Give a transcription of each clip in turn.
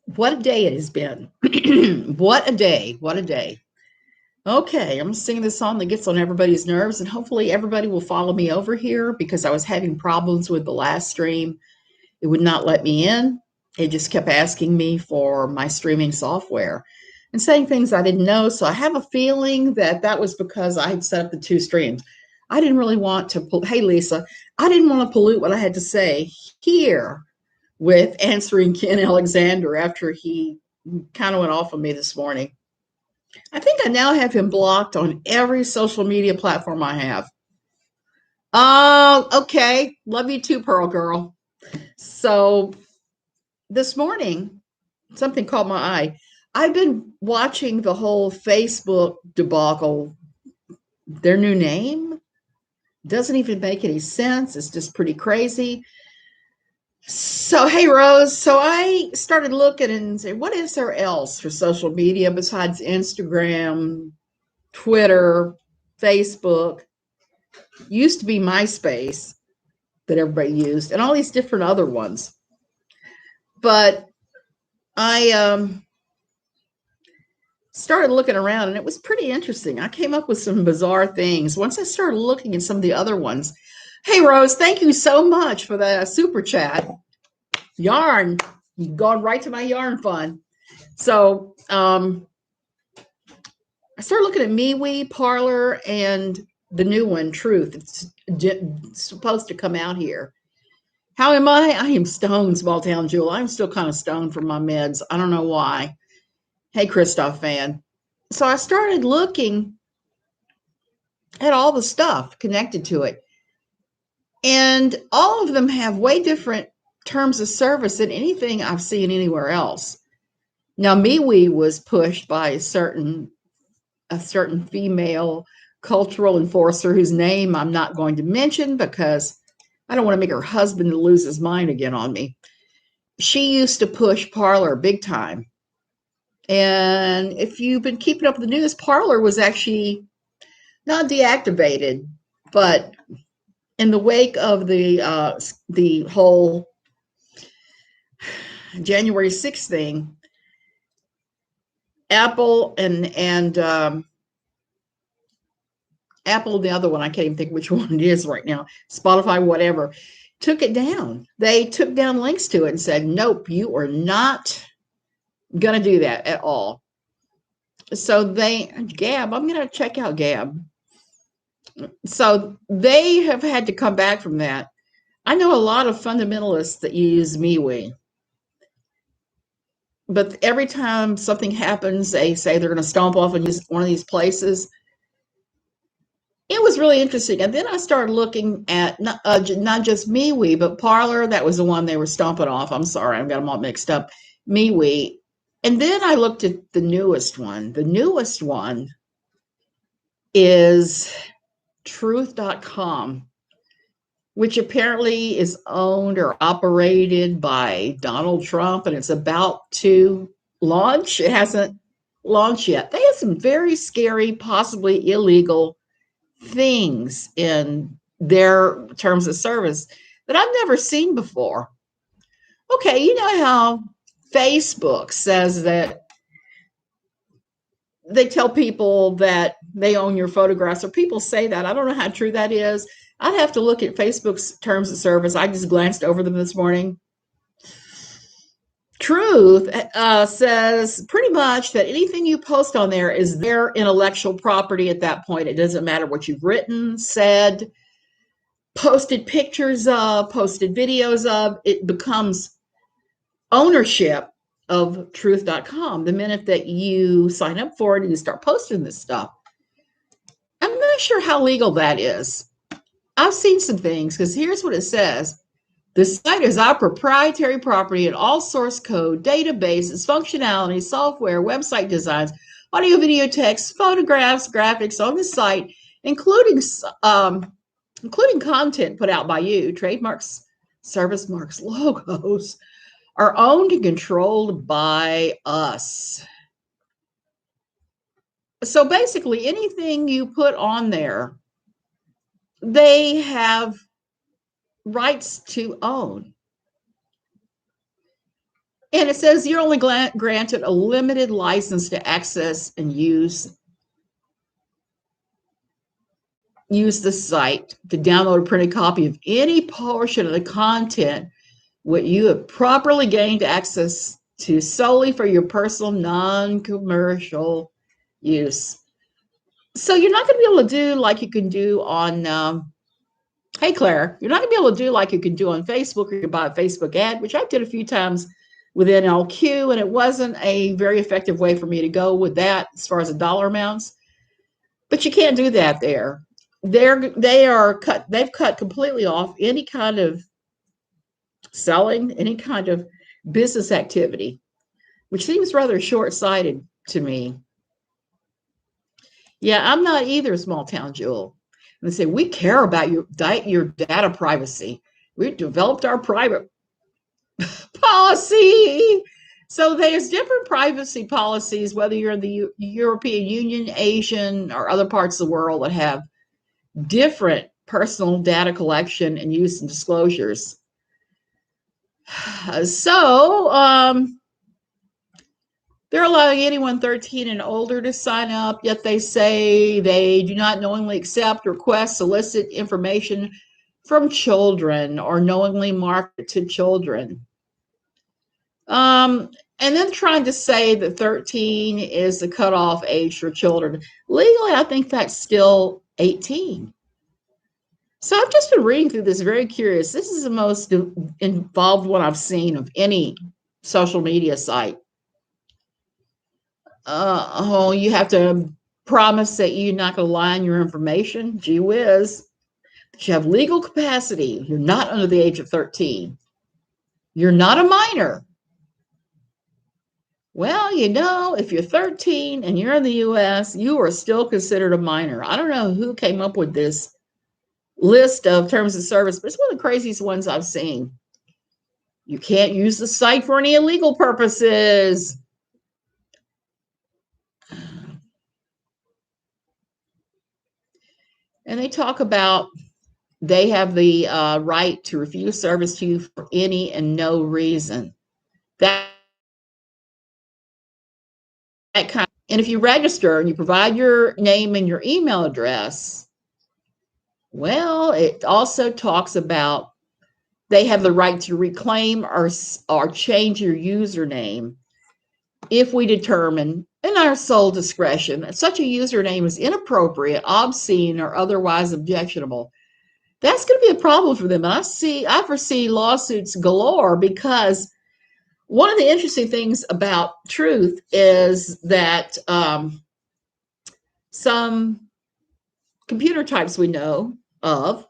What a day it has been. What a day. What a day. Okay, I'm singing this song that gets on everybody's nerves, and hopefully everybody will follow me over here because I was having problems with the last stream. It would not let me in. It just kept asking me for my streaming software and saying things I didn't know. So I have a feeling that that was because I had set up the two streams. I didn't really want to, hey Lisa, I didn't want to pollute what I had to say here with answering Ken Alexander after he kind of went off on me this morning. I think I now have him blocked on every social media platform I have. Oh, okay. Love you too, Pearl Girl. So this morning, something caught my eye. I've been watching the whole Facebook debacle. Their new name doesn't even make any sense. It's just pretty crazy. So, hey, Rose. So I started looking and say, what is there else for social media besides Instagram, Twitter, Facebook? Used to be MySpace that everybody used, and all these different other ones. But I started looking around, and it was pretty interesting. I came up with some bizarre things. Once I started looking at some of the other ones, hey, Rose, thank you so much for the super chat. Yarn, you've gone right to my yarn fund. So I started looking at MeWe, Parler, and the new one, Truth. It's supposed to come out here. How am I? I am stoned, small town Jewel. I'm still kind of stoned from my meds. I don't know why. Hey, Christoph fan. So I started looking at all the stuff connected to it. And all of them have way different terms of service than anything I've seen anywhere else. Now, MeWe was pushed by a certain female cultural enforcer whose name I'm not going to mention because I don't want to make her husband lose his mind again on me. She used to push Parler big time. And if you've been keeping up with the news, Parler was actually not deactivated, but in the wake of the whole January 6th thing, Apple and Apple, the other one, I can't even think which one it is right now, Spotify, whatever, took it down. They took down links to it and said, nope, you are not going to do that at all. So Gab, I'm going to check out Gab. So they have had to come back from that. I know a lot of fundamentalists that use MeWe. But every time something happens, they say they're going to stomp off and use one of these places. It was really interesting. And then I started looking at not just MeWe, but Parler. That was the one they were stomping off. I'm sorry, I've got them all mixed up. MeWe. And then I looked at the newest one. The newest one is truth.com, which apparently is owned or operated by Donald Trump, and it's about to launch. It hasn't launched yet. They have some very scary, possibly illegal things in their terms of service that I've never seen before. Okay, you know how Facebook says that they tell people that they own your photographs, or people say that. I don't know how true that is. I'd have to look at Facebook's terms of service. I just glanced over them this morning. Truth says pretty much that anything you post on there is their intellectual property at that point. It doesn't matter what you've written, said, posted pictures of, posted videos of. It becomes ownership of truth.com the minute that you sign up for it and you start posting this stuff. I'm not sure how legal that is. I've seen some things because here's what it says. The site is our proprietary property and all source code, databases, functionality, software, website designs, audio, video, text, photographs, graphics on the site, including content put out by you, trademarks, service marks, logos, are owned and controlled by us. So basically, anything you put on there, they have rights to own. And it says you're only granted a limited license to access and use the site to download a printed copy of any portion of the content what you have properly gained access to solely for your personal non-commercial use. So you're not going to be able to do like you can do on hey Claire, you're not going to be able to do like you can do on Facebook, or you can buy a Facebook ad, which I did a few times with NLQ, and it wasn't a very effective way for me to go with that as far as the dollar amounts. But you can't do that there. They've cut completely off any kind of selling, any kind of business activity, which seems rather short-sighted to me. Yeah, I'm not either, small town Jewel. And they say, we care about your data privacy. We've developed our private policy. So there's different privacy policies, whether you're in the European Union, Asian, or other parts of the world that have different personal data collection and use and disclosures. So they're allowing anyone 13 and older to sign up, yet they say they do not knowingly accept, request, solicit information from children or knowingly market to children. And then trying to say that 13 is the cutoff age for children. Legally, I think that's still 18. So I've just been reading through this, very curious. This is the most involved one I've seen of any social media site. You have to promise that you're not going to lie on your information. Gee whiz. That you have legal capacity. You're not under the age of 13. You're not a minor. Well, you know, if you're 13 and you're in the U.S., you are still considered a minor. I don't know who came up with this list of terms of service, but it's one of the craziest ones I've seen. You can't use the site for any illegal purposes. And they talk about they have the right to refuse service to you for any and no reason. That kind of, and if you register and you provide your name and your email address, well, it also talks about they have the right to reclaim or change your username if we determine in our sole discretion that such a username is inappropriate, obscene, or otherwise objectionable. That's going to be a problem for them. And I foresee lawsuits galore, because one of the interesting things about Truth is that some computer types we know of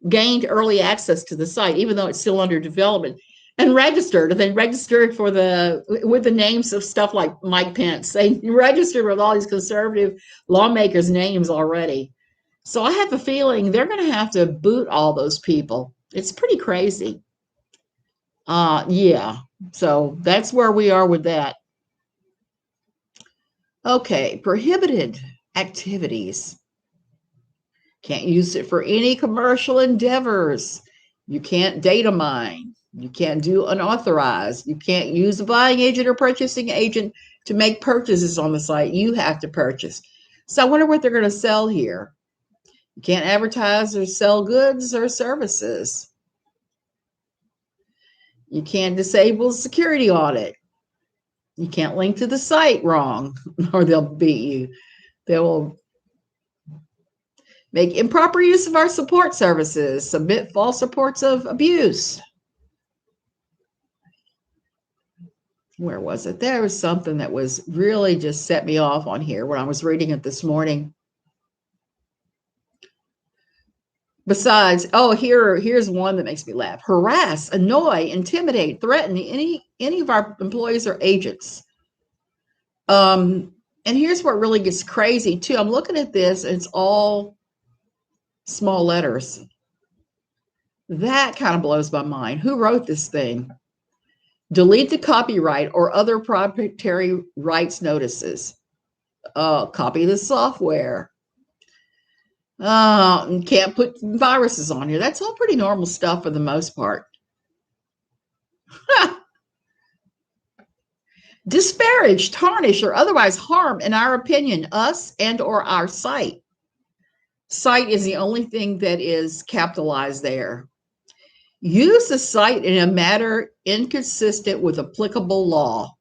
gained early access to the site, even though it's still under development, and registered. They registered with the names of stuff like Mike Pence. They registered with all these conservative lawmakers' names already. So I have a feeling they're going to have to boot all those people. It's pretty crazy. Yeah. So that's where we are with that. Okay, prohibited activities. Can't use it for any commercial endeavors. You can't data mine. You can't do unauthorized. You can't use a buying agent or purchasing agent to make purchases on the site. You have to purchase. So I wonder what they're going to sell here. You can't advertise or sell goods or services. You can't disable security audit. You can't link to the site wrong, or they'll beat you. They will make improper use of our support services, submit false reports of abuse. Where was it? There was something that was really just set me off on here when I was reading it this morning. Besides, here's one that makes me laugh. Harass, annoy, intimidate, threaten any of our employees or agents. And here's what really gets crazy too. I'm looking at this, and it's all small letters. That kind of blows my mind. Who wrote this thing? Delete the copyright or other proprietary rights notices. Copy the software. Can't put viruses on here. That's all pretty normal stuff for the most part. disparage, tarnish, or otherwise harm, in our opinion, us and or our site. Site is the only thing that is capitalized there. Use the site in a manner inconsistent with applicable law.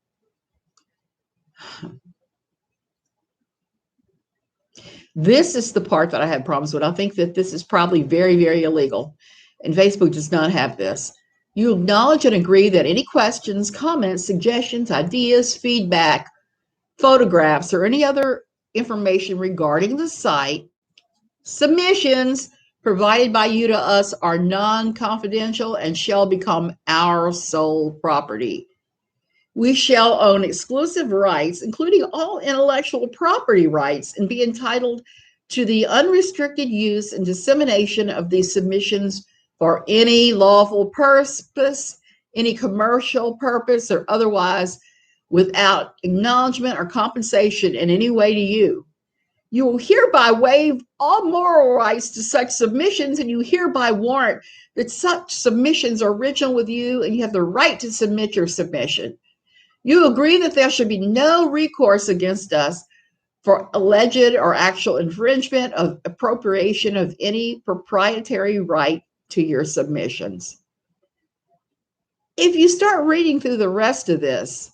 This is the part that I had problems with. I think that this is probably very, very illegal, and Facebook does not have this. You acknowledge and agree that any questions, comments, suggestions, ideas, feedback, photographs, or any other information regarding the site, submissions provided by you to us are non-confidential and shall become our sole property. We shall own exclusive rights, including all intellectual property rights, and be entitled to the unrestricted use and dissemination of these submissions for any lawful purpose, any commercial purpose, or otherwise, without acknowledgement or compensation in any way to you. You will hereby waive all moral rights to such submissions, and you hereby warrant that such submissions are original with you, and you have the right to submit your submission. You agree that there should be no recourse against us for alleged or actual infringement of appropriation of any proprietary right to your submissions. If you start reading through the rest of this,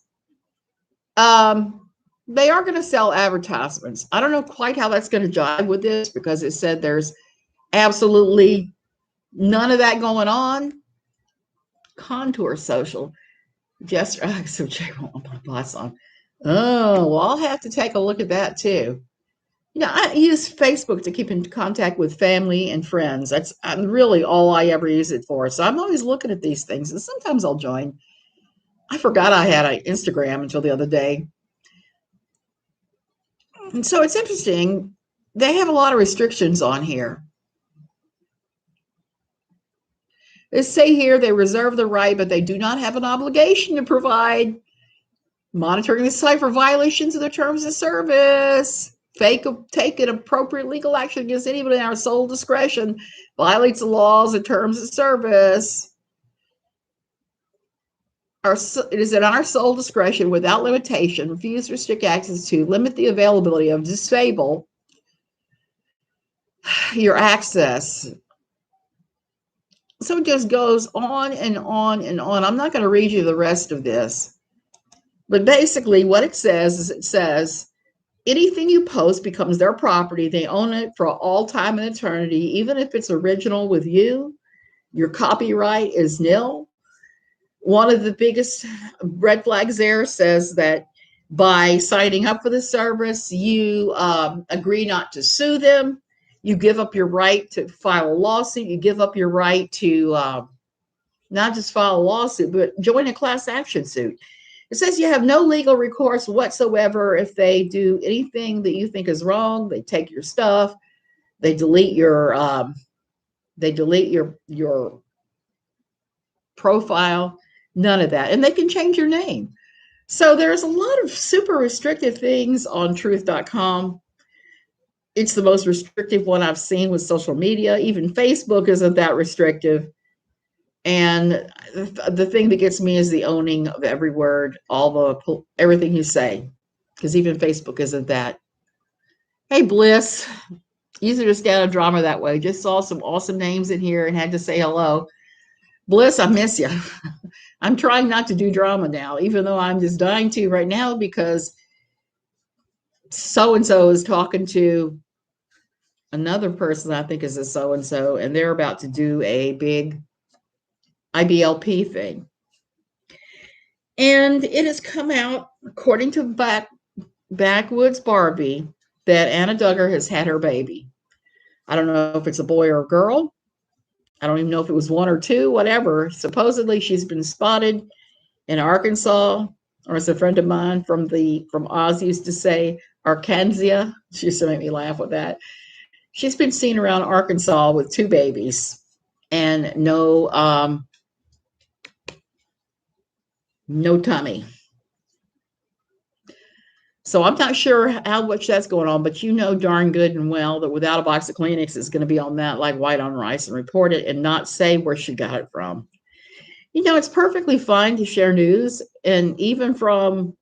they are going to sell advertisements. I don't know quite how that's going to jive with this, because it said there's absolutely none of that going on. Contour Social. Just so Jay won't my boss on. Oh, well, I'll have to take a look at that too. You know, I use Facebook to keep in contact with family and friends. That's really all I ever use it for. So I'm always looking at these things, and sometimes I'll join. I forgot I had an Instagram until the other day. And so it's interesting. They have a lot of restrictions on here. They say here they reserve the right, but they do not have an obligation to provide monitoring the site for violations of their terms of service. Take an appropriate legal action against anybody in our sole discretion violates the laws and terms of service. It is at our sole discretion, without limitation, refuse, restrict access to, limit the availability of, disable your access. So it just goes on and on and on. I'm not going to read you the rest of this, but basically what it says is, it says anything you post becomes their property. They own it for all time and eternity, even if it's original with you. Your copyright is nil. One of the biggest red flags there says that by signing up for the service, you agree not to sue them. You give up your right to file a lawsuit. You give up your right to not just file a lawsuit, but join a class action suit. It says you have no legal recourse whatsoever if they do anything that you think is wrong. They take your stuff. They delete your profile. None of that. And they can change your name. So there's a lot of super restrictive things on truth.com. It's the most restrictive one I've seen with social media. Even Facebook isn't that restrictive. And the thing that gets me is the owning of every word, everything you say, because even Facebook isn't that. Hey, Bliss, easy to stay out of drama that way. Just saw some awesome names in here and had to say hello. Bliss, I miss you. I'm trying not to do drama now, even though I'm just dying to right now, because so-and-so is talking to another person I think is a so-and-so, and they're about to do a big IBLP thing. And it has come out, according to Backwoods Barbie, that Anna Duggar has had her baby. I don't know if it's a boy or a girl. I don't even know if it was one or two, whatever. Supposedly she's been spotted in Arkansas, or as a friend of mine from Oz used to say, Arkansas. She used to make me laugh with that. She's been seen around Arkansas with two babies and no tummy. So I'm not sure how much that's going on, but you know darn good and well that without a box of Kleenex, it's going to be on that like white on rice and report it and not say where she got it from. You know, it's perfectly fine to share news, and even from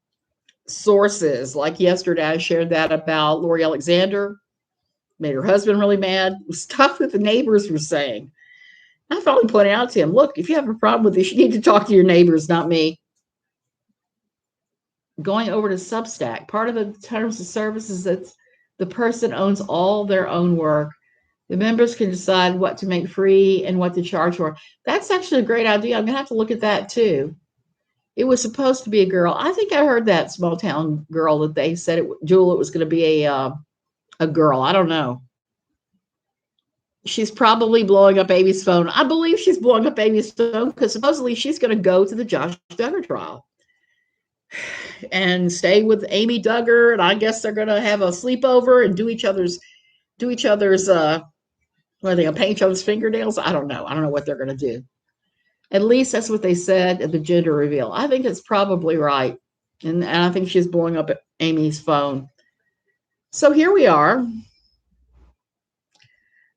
sources. Like yesterday, I shared that about Lori Alexander, made her husband really mad. Stuff that the neighbors were saying. I finally pointed out to him, look, if you have a problem with this, you need to talk to your neighbors, not me. Going over to Substack, part of the terms of service is that the person owns all their own work. The members can decide what to make free and what to charge for. That's actually a great idea. I'm going to have to look at that too. It was supposed to be a girl. I think I heard that small town girl that they said Jewel, it was going to be a girl. I don't know. She's probably blowing up Amy's phone. I believe she's blowing up Amy's phone because supposedly she's going to go to the Josh Duggar trial and stay with Amy Duggar. And I guess they're going to have a sleepover and do each other's, what are they going to paint each other's fingernails? I don't know. I don't know what they're going to do. At least that's what they said at the gender reveal. I think it's probably right. And I think she's blowing up Amy's phone. So here we are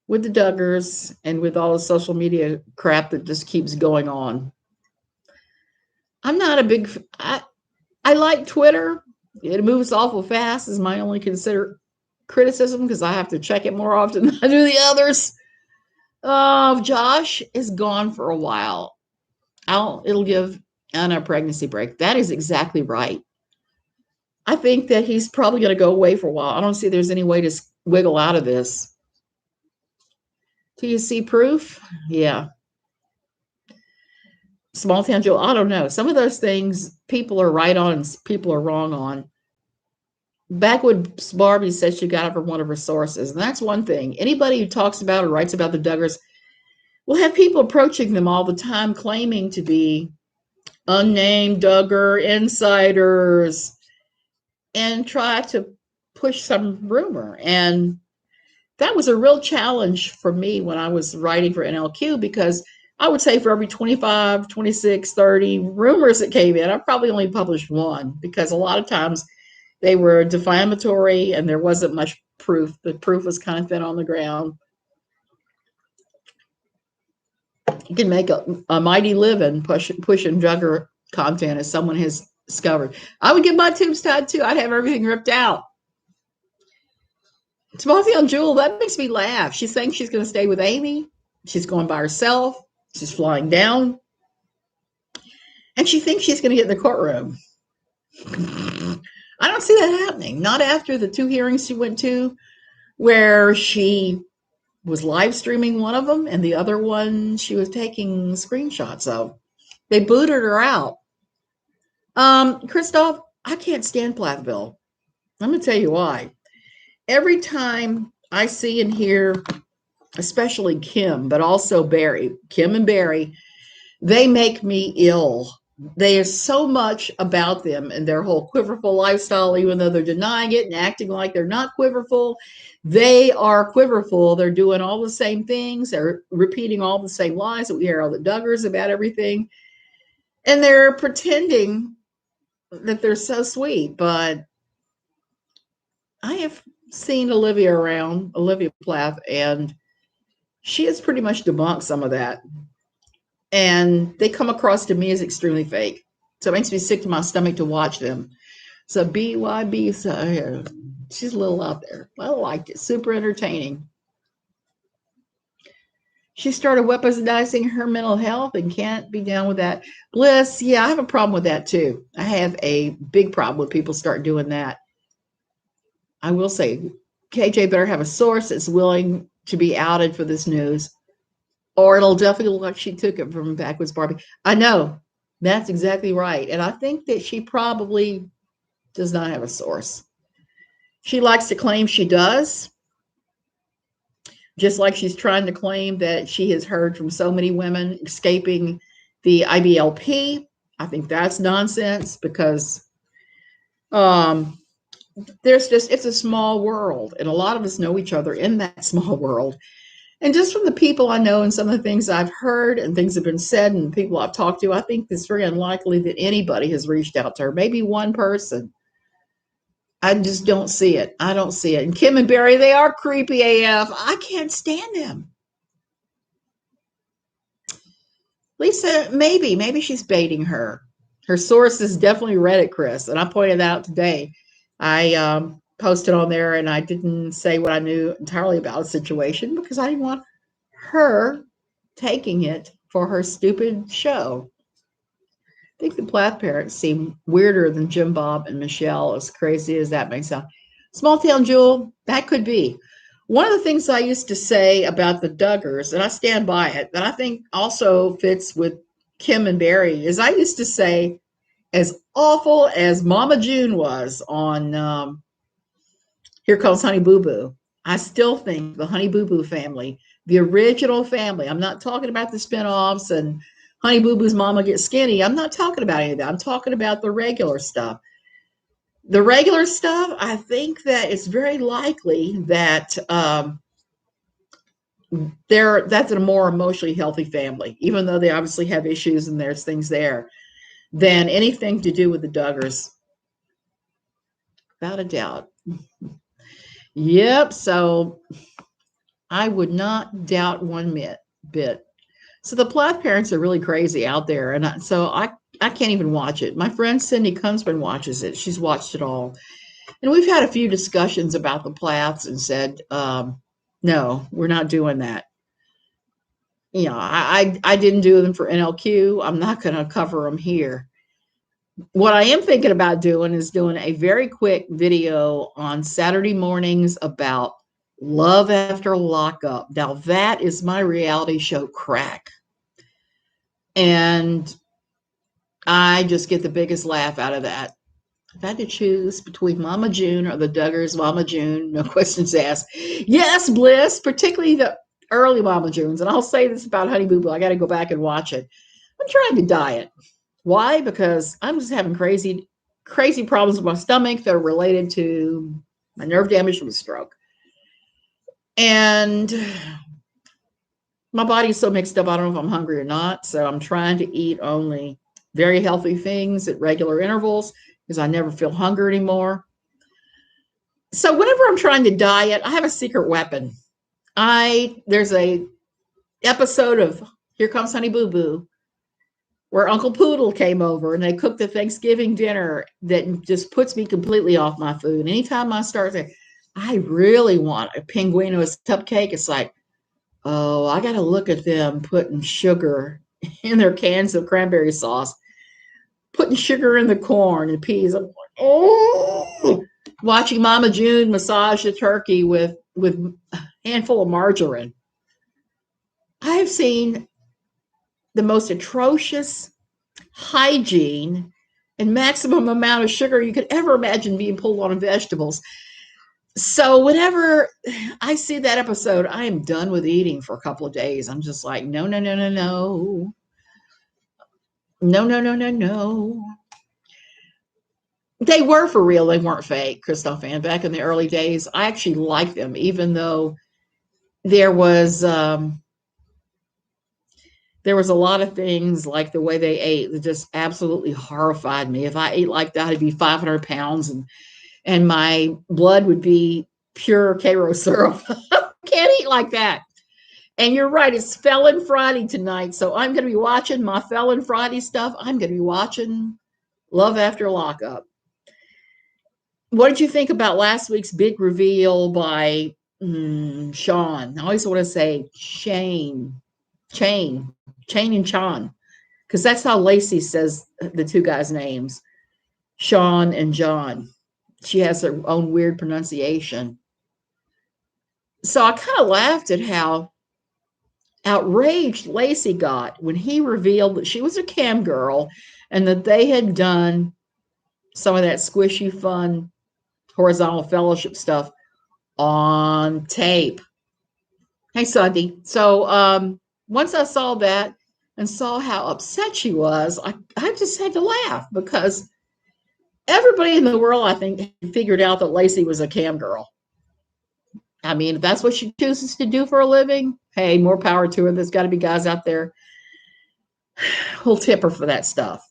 with the Duggars and with all the social media crap that just keeps going on. I'm not a big, I like Twitter. It moves awful fast is my only criticism because I have to check it more often than I do the others. Josh is gone for a while. It'll give Anna a pregnancy break. That is exactly right. I think that he's probably going to go away for a while. I don't see there's any way to wiggle out of this. Do you see proof? Yeah. Small town Joe, I don't know. Some of those things people are right on and people are wrong on. Backwoods Barbie said she got it from one of her sources. And that's one thing. Anybody who talks about or writes about the Duggars will have people approaching them all the time claiming to be unnamed Duggar insiders and try to push some rumor. And that was a real challenge for me when I was writing for NLQ because I would say for every 25, 26, 30 rumors that came in, I probably only published one because a lot of times they were defamatory and there wasn't much proof. The proof was kind of thin on the ground. You can make a mighty living pushing Duggar content as someone has discovered. I would get my tubes tied too. I'd have everything ripped out. Timothy on Jewel, that makes me laugh. She's saying she's going to stay with Amy. She's going by herself. She's flying down. And she thinks she's going to get in the courtroom. I don't see that happening. Not after the 2 hearings she went to where she was live streaming one of them and the other one she was taking screenshots of. They booted her out. Christoph, I can't stand Plathville. I'm going to tell you why. Every time I see and hear, especially Kim, but also Barry, Kim and Barry, they make me ill. There's so much about them and their whole quiverful lifestyle, even though they're denying it and acting like they're not quiverful. They are quiverful. They're doing all the same things. They're repeating all the same lies that we hear all the Duggars about everything. And they're pretending that they're so sweet. But I have seen Olivia Plath, and she has pretty much debunked some of that. And they come across to me as extremely fake. So it makes me sick to my stomach to watch them. So BYB, so she's a little out there. I liked it. Super entertaining. She started weaponizing her mental health and can't be down with that. Bliss, yeah, I have a problem with that too. I have a big problem with people start doing that. I will say, KJ better have a source that's willing to be outed for this news, or it'll definitely look like she took it from Backwoods Barbie. I know, that's exactly right. And I think that she probably does not have a source. She likes to claim she does, just like she's trying to claim that she has heard from so many women escaping the IBLP. I think that's nonsense because it's a small world, and a lot of us know each other in that small world. And just from the people I know and some of the things I've heard and things have been said and people I've talked to, I think it's very unlikely that anybody has reached out to her. Maybe one person. I just don't see it. I don't see it. And Kim and Barry, they are creepy AF. I can't stand them. Lisa, maybe she's baiting her. Her source is definitely Reddit, Chris. And I pointed that out today. I posted on there and I didn't say what I knew entirely about the situation because I didn't want her taking it for her stupid show. I think the Plath parents seem weirder than Jim Bob and Michelle, as crazy as that may sound. Small town Jewel, that could be. One of the things I used to say about the Duggars, and I stand by it, that I think also fits with Kim and Barry, is I used to say, as awful as Mama June was on Here Comes Honey Boo Boo, I still think the Honey Boo Boo family, the original family, I'm not talking about the spinoffs and Honey Boo Boo's mama gets skinny. I'm not talking about any of that. I'm talking about the regular stuff. The regular stuff, I think that it's very likely that that's a more emotionally healthy family, even though they obviously have issues and there's things there, than anything to do with the Duggars. Without a doubt. Yep. So I would not doubt one bit. So the Plath parents are really crazy out there. And I can't even watch it. My friend Cindy Kunzman watches it. She's watched it all. And we've had a few discussions about the Plaths and said, no, we're not doing that. You know, I didn't do them for NLQ. I'm not going to cover them here. What I am thinking about doing is doing a very quick video on Saturday mornings about Love After Lockup. Now, that is my reality show crack. And I just get the biggest laugh out of that. If I had to choose between Mama June or the Duggars, Mama June, no questions asked. Yes, Bliss, particularly the early Mama Junes. And I'll say this about Honey Boo Boo. I got to go back and watch it. I'm trying to diet. Why? Because I'm just having crazy problems with my stomach that are related to my nerve damage from a stroke. And my body's so mixed up, I don't know if I'm hungry or not. So I'm trying to eat only very healthy things at regular intervals because I never feel hunger anymore. So whenever I'm trying to diet, I have a secret weapon. There's a episode of Here Comes Honey Boo Boo where Uncle Poodle came over and they cooked the Thanksgiving dinner that just puts me completely off my food. Anytime I start saying, I really want a Pinguino cupcake, it's like, oh, I got to look at them putting sugar in their cans of cranberry sauce, putting sugar in the corn and peas. I'm like, oh, watching Mama June massage the turkey with a handful of margarine. I've seen the most atrocious hygiene and maximum amount of sugar you could ever imagine being pulled on vegetables. So whenever I see that episode, I am done with eating for a couple of days. I'm just like, no. No. They were for real. They weren't fake, Christoph. And back in the early days, I actually liked them, even though there was a lot of things like the way they ate that just absolutely horrified me. If I ate like that, I'd be 500 pounds and my blood would be pure Karo syrup. Can't eat like that. And you're right, it's Felon Friday tonight. So I'm going to be watching my Felon Friday stuff. I'm going to be watching Love After Lockup. What did you think about last week's big reveal by Sean? I always want to say Chain and Sean, because that's how Lacey says the two guys' names, Sean and John. She has her own weird pronunciation. So I kind of laughed at how outraged Lacey got when he revealed that she was a cam girl and that they had done some of that squishy, fun, horizontal fellowship stuff on tape. Hey, Sunday. So once I saw that and saw how upset she was, I just had to laugh because everybody in the world, I think, figured out that Lacey was a cam girl. I mean, if that's what she chooses to do for a living, hey, more power to her. There's got to be guys out there who'll tip her for that stuff.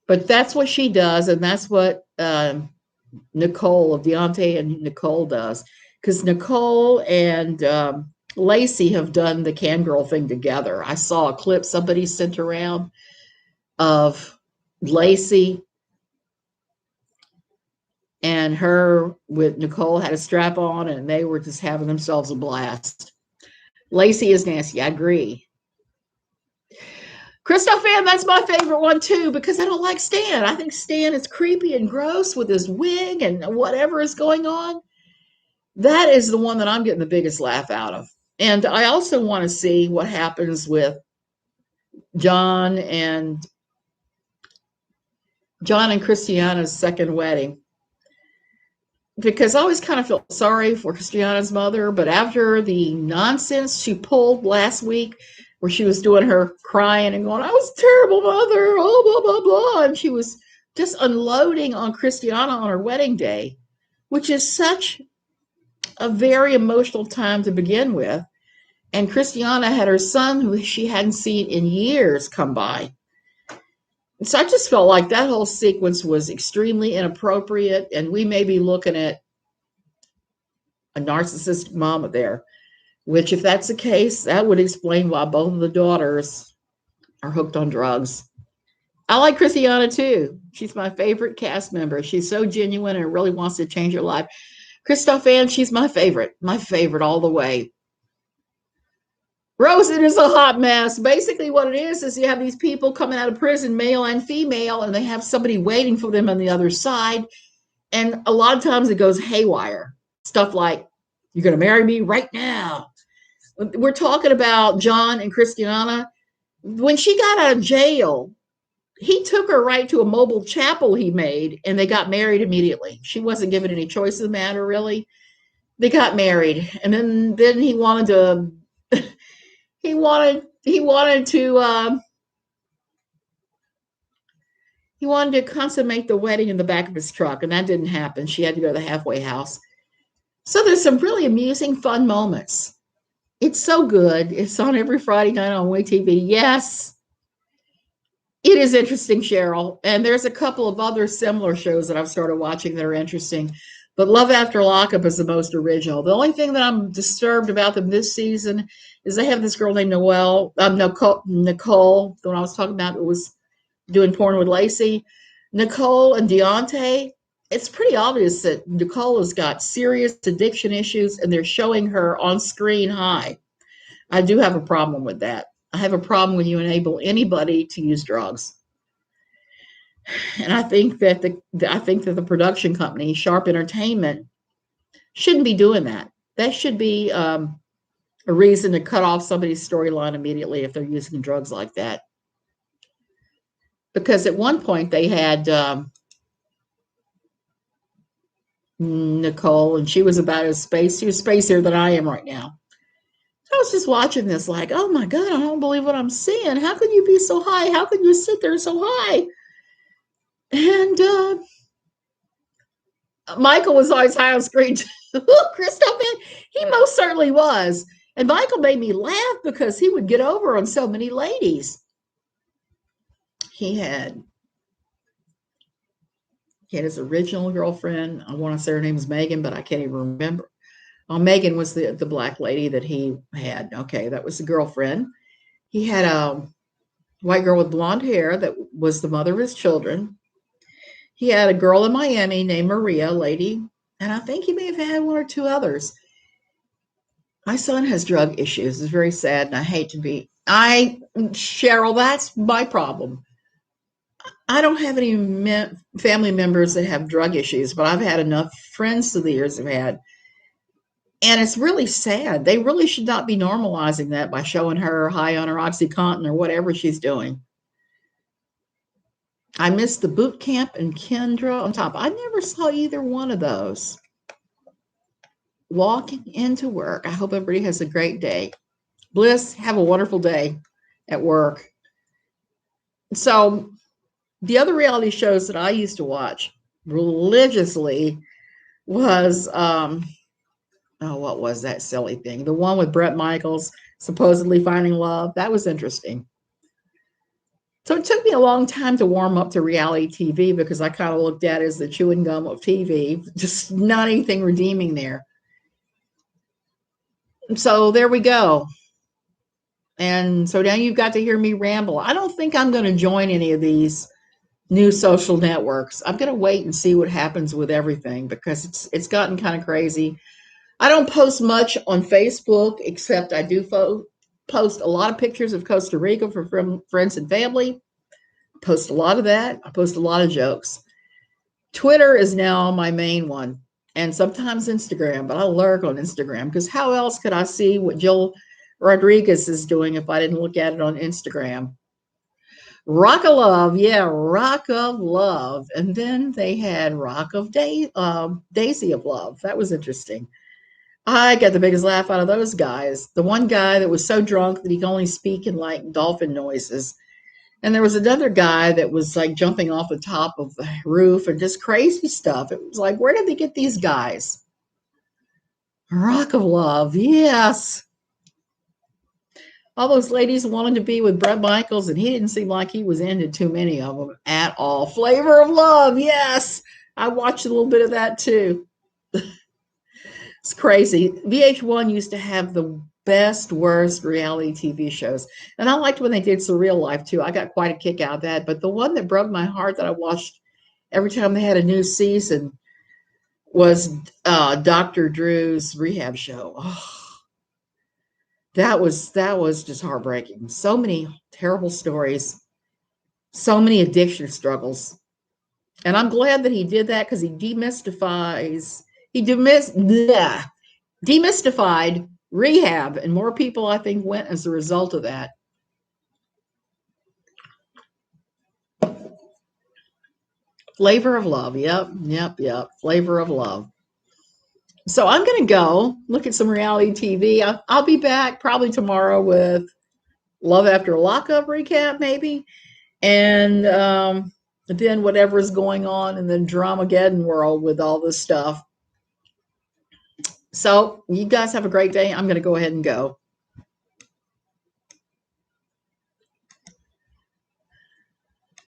But that's what she does, and that's what Nicole of Deontay and Nicole does. Because Nicole and Lacey have done the Cam Girl thing together. I saw a clip somebody sent around of Lacey and her with Nicole had a strap on, and they were just having themselves a blast. Lacey is nasty. I agree. Christoph Ann, that's my favorite one too, because I don't like Stan. I think Stan is creepy and gross with his wig and whatever is going on. That is the one that I'm getting the biggest laugh out of. And I also want to see what happens with John and Christiana's second wedding. Because I always kind of felt sorry for Christiana's mother, but after the nonsense she pulled last week, where she was doing her crying and going, I was a terrible mother, oh, blah, blah, blah. And she was just unloading on Christiana on her wedding day, which is such a very emotional time to begin with. And Christiana had her son, who she hadn't seen in years, come by. So I just felt like that whole sequence was extremely inappropriate, and we may be looking at a narcissistic mama there, which, if that's the case, that would explain why both of the daughters are hooked on drugs. I like Christiana too. She's my favorite cast member. She's so genuine and really wants to change her life. Christoph Ann, she's my favorite all the way. Rosen is a hot mess. Basically what it is you have these people coming out of prison, male and female, and they have somebody waiting for them on the other side. And a lot of times it goes haywire. Stuff like, you're going to marry me right now. We're talking about John and Christiana. When she got out of jail, he took her right to a mobile chapel he made, and they got married immediately. She wasn't given any choice of the matter, really. They got married. And then he wanted to... He wanted to consummate the wedding in the back of his truck, and that didn't happen. She had to go to the halfway house. So there's some really amusing, fun moments. It's so good. It's on every Friday night on WAY TV. Yes, it is interesting, Cheryl. And there's a couple of other similar shows that I've started watching that are interesting. But Love After Lockup is the most original. The only thing that I'm disturbed about them this season is they have this girl named Nicole, the one I was talking about, who was doing porn with Lacey. Nicole and Deontay, it's pretty obvious that Nicole has got serious addiction issues, and they're showing her on screen high. I do have a problem with that. I have a problem when you enable anybody to use drugs. And I think that the production company, Sharp Entertainment, shouldn't be doing that. That should be a reason to cut off somebody's storyline immediately if they're using drugs like that. Because at one point they had Nicole, and she was about she was spacier than I am right now. I was just watching this like, oh my God, I don't believe what I'm seeing. How can you be so high? How can you sit there so high? And Michael was always high on screen too. Christoph, he most certainly was. And Michael made me laugh because he would get over on so many ladies. He had his original girlfriend. I want to say her name was Megan, but I can't even remember. Megan was the black lady that he had. Okay, that was the girlfriend. He had a white girl with blonde hair that was the mother of his children. He had a girl in Miami named Maria, lady, and I think he may have had one or two others. My son has drug issues. It's very sad, and I hate to be. Cheryl, that's my problem. I don't have any family members that have drug issues, but I've had enough friends through the years have had. And it's really sad. They really should not be normalizing that by showing her high on her OxyContin or whatever she's doing. I missed the boot camp and Kendra on top. I never saw either one of those. Walking into work. I hope everybody has a great day. Bliss, have a wonderful day at work. So the other reality shows that I used to watch religiously was, what was that silly thing? The one with Bret Michaels supposedly finding love. That was interesting. So it took me a long time to warm up to reality TV because I kind of looked at it as the chewing gum of TV, just not anything redeeming there. So there we go. And so now you've got to hear me ramble. I don't think I'm going to join any of these new social networks. I'm going to wait and see what happens with everything because it's gotten kind of crazy. I don't post much on Facebook except I do post a lot of pictures of Costa Rica for friends and family. Post a lot of that. I post a lot of jokes. Twitter is now my main one, and sometimes Instagram, but I lurk on Instagram because how else could I see what Jill Rodriguez is doing if I didn't look at it on Instagram? Rock of Love, yeah, Rock of Love. And then they had Daisy of Love. That was interesting. I got the biggest laugh out of those guys. The one guy that was so drunk that he could only speak in like dolphin noises. And there was another guy that was like jumping off the top of the roof and just crazy stuff. It was like, where did they get these guys? Rock of Love, yes. All those ladies wanted to be with Bret Michaels, and he didn't seem like he was into too many of them at all. Flavor of Love, yes. I watched a little bit of that too. It's crazy. VH1 used to have the best, worst reality TV shows. And I liked when they did Surreal Life too. I got quite a kick out of that. But the one that broke my heart that I watched every time they had a new season was Dr. Drew's rehab show. Oh, that was just heartbreaking. So many terrible stories, so many addiction struggles. And I'm glad that he did that because demystified rehab, and more people I think went as a result of that. Flavor of Love. Yep. Flavor of Love. So I'm going to go look at some reality TV. I'll be back probably tomorrow with Love After Lockup recap, maybe. And then whatever's going on in the Dramageddon world with all this stuff. So you guys have a great day. I'm going to go ahead and go.